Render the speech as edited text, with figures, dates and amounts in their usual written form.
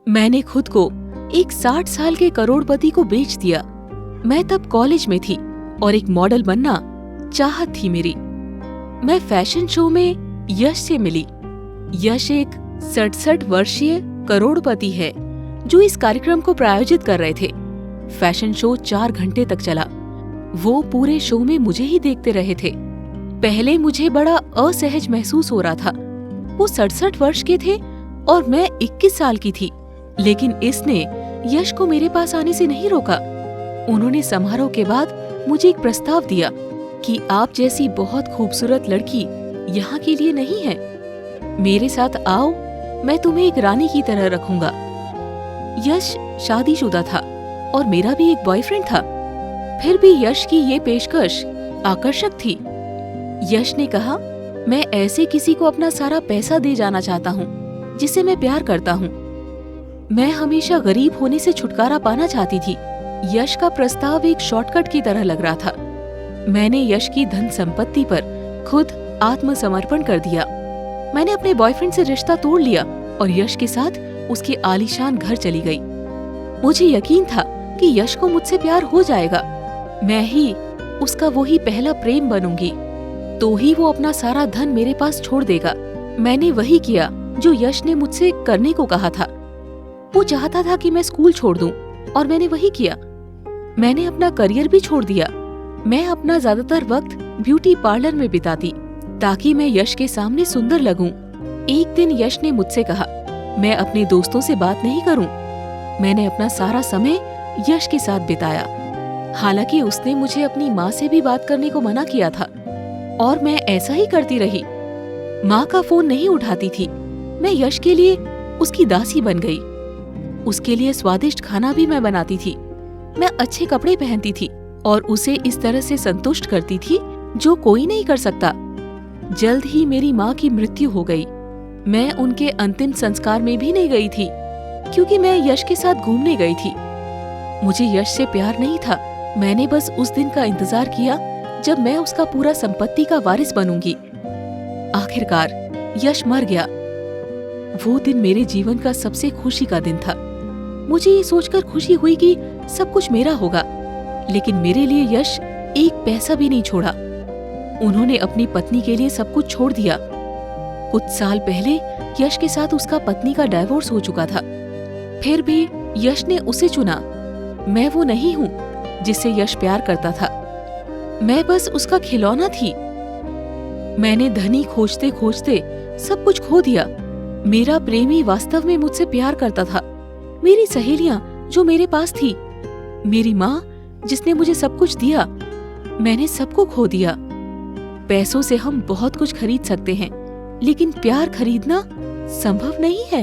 मैंने खुद को एक 60 साल के करोड़पति को बेच दिया। मैं तब कॉलेज में थी और एक मॉडल बनना चाहत थी मेरी। मैं फैशन शो में यश से मिली। यश एक 67 वर्षीय करोड़पति है जो इस कार्यक्रम को प्रायोजित कर रहे थे। फैशन शो 4 घंटे तक चला। वो पूरे शो में मुझे ही देखते रहे थे। पहले मुझे बड़ा असहज महसूस हो रहा था। वो 67 वर्ष के थे और मैं 21 साल की थी, लेकिन इसने यश को मेरे पास आने से नहीं रोका। उन्होंने समारोह के बाद मुझे एक प्रस्ताव दिया कि आप जैसी बहुत खूबसूरत लड़की यहाँ के लिए नहीं है। मेरे साथ आओ, मैं तुम्हें एक रानी की तरह रखूंगा। यश शादीशुदा था और मेरा भी एक बॉयफ्रेंड था। फिर भी यश की ये पेशकश आकर्षक थी। यश ने कहा, मैं ऐसे किसी को अपना सारा पैसा दे जाना चाहता हूँ जिसे मैं प्यार करता हूँ। मैं हमेशा गरीब होने से छुटकारा पाना चाहती थी। यश का प्रस्ताव एक शॉर्टकट की तरह लग रहा था। मैंने यश की धन संपत्ति पर खुद आत्मसमर्पण कर दिया। मैंने अपने बॉयफ्रेंड से रिश्ता तोड़ लिया और यश के साथ उसके आलीशान घर चली गई। मुझे यकीन था कि यश को मुझसे प्यार हो जाएगा। मैं ही उसका वही पहला प्रेम बनूंगी, तो ही वो अपना सारा धन मेरे पास छोड़ देगा। मैंने वही किया जो यश ने मुझसे करने को कहा था। वो चाहता था कि मैं स्कूल छोड़ दूं और मैंने वही किया। मैंने अपना करियर भी छोड़ दिया। मैं अपना ज्यादातर वक्त ब्यूटी पार्लर में बिताती ताकि मैं यश के सामने सुंदर लगूं। एक दिन यश ने मुझसे कहा, मैं अपने दोस्तों से बात नहीं करूं। मैंने अपना सारा समय यश के साथ बिताया। हालांकि उसने मुझे अपनी माँ से भी बात करने को मना किया था और मैं ऐसा ही करती रही। माँ का फोन नहीं उठाती थी। मैं यश के लिए उसकी दासी बन गई। उसके लिए स्वादिष्ट खाना भी मैं बनाती थी। मैं अच्छे कपड़े पहनती थी और उसे इस तरह से संतुष्ट करती थी जो कोई नहीं कर सकता। जल्द ही मेरी माँ की मृत्यु हो गई। मैं उनके अंतिम संस्कार में भी नहीं गई थी क्योंकि मैं यश के साथ घूमने गई थी। मुझे यश से प्यार नहीं था। मैंने बस उस दिन का इंतजार किया जब मैं उसका पूरा संपत्ति का वारिस बनूंगी। आखिरकार यश मर गया। वो दिन मेरे जीवन का सबसे खुशी का दिन था। मुझे ये सोचकर खुशी हुई कि सब कुछ मेरा होगा, लेकिन मेरे लिए यश एक पैसा भी नहीं छोड़ा। उन्होंने अपनी पत्नी के लिए सब कुछ छोड़ दिया। कुछ साल पहले यश के साथ उसका पत्नी का डाइवोर्स हो चुका था। फिर भी यश ने उसे चुना। मैं वो नहीं हूँ जिससे यश प्यार करता था। मैं बस उसका खिलौना थी। मैंने धनी खोजते खोजते सब कुछ खो दिया। मेरा प्रेमी वास्तव में मुझसे प्यार करता था। मेरी सहेलियां जो मेरे पास थी, मेरी माँ जिसने मुझे सब कुछ दिया, मैंने सबको खो दिया। पैसों से हम बहुत कुछ खरीद सकते हैं, लेकिन प्यार खरीदना संभव नहीं है।